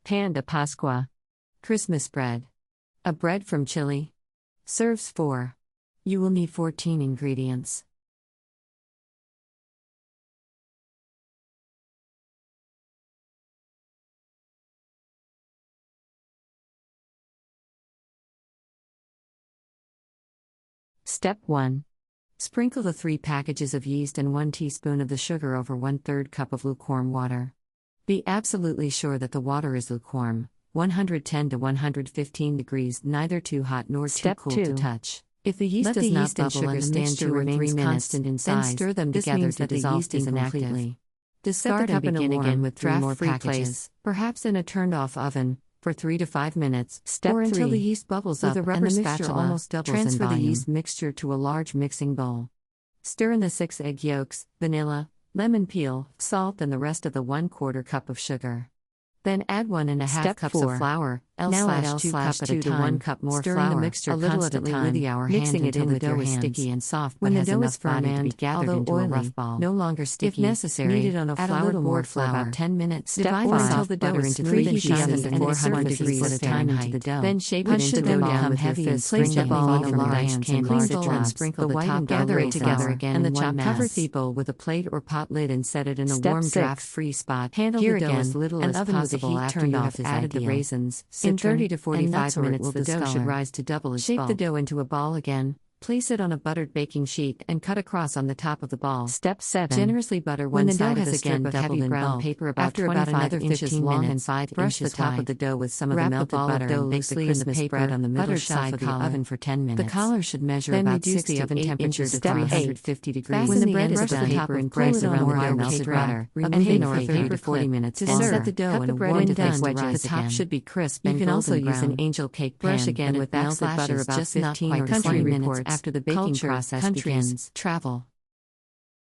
Pan de Pascua. Christmas bread. A bread from Chile. Serves 4. You will need 14 ingredients. Step 1. Sprinkle the 3 packages of yeast and 1 teaspoon of the sugar over 1/3 cup of lukewarm water. Be absolutely sure that the water is lukewarm, 110 to 115 degrees, neither too hot nor too cool to touch. If the yeast does not bubble and the mixture remains constant in size, then stir them together to dissolve completely. Discard and begin again with 3 more packages, perhaps in a turned-off oven, for 3 to 5 minutes, or until the yeast bubbles up and the mixture almost doubles in volume. Transfer the yeast mixture to a large mixing bowl. Stir in the 6 egg yolks, vanilla, lemon peel, salt and the rest of the 1/4 cup of sugar. Then add 1½ cups of flour, L/2 cup at a time, 1 cup more stirring flour, the mixture a little at a time, with our mixing it until the dough is sticky and soft but has enough body to be gathered into a rough ball. No longer sticky, if necessary, knead it on a floured board for about 10 minutes. Divide until the dough is preheat the oven to 400 degrees at a time into the dough. Then shape it into the ball with your fist, place the ball in a large candied citron, sprinkle the top, gather it together again in one mass. Cover the bowl with a plate or pot lid and set it in a warm draft-free spot. Handle the dough as little as possible after you have added the raisins, citron, 30 to 45 minutes the dough should rise to double its bulk. Shape the dough into a ball again, place it on a buttered baking sheet and cut across on the top of the ball. Step 7. Generously butter one side of the strip of heavy brown paper about 25 inches long and 5 brush inches wide. Brush the top of the dough with some of the melted butter and bake the Christmas bread on the middle shelf of the oven for 10 minutes. The collar should measure about 6 to 8 inches to 350 degrees. When the bread is done, paper and place around the dough melted butter. Remain for 30 to 40 minutes. To set the dough in a warm to thick wedges. The top should be crisp and golden brown. You can also use an angel cake pan. Brush again with melted butter about 15 or 20 minutes after the baking process begins. Travel.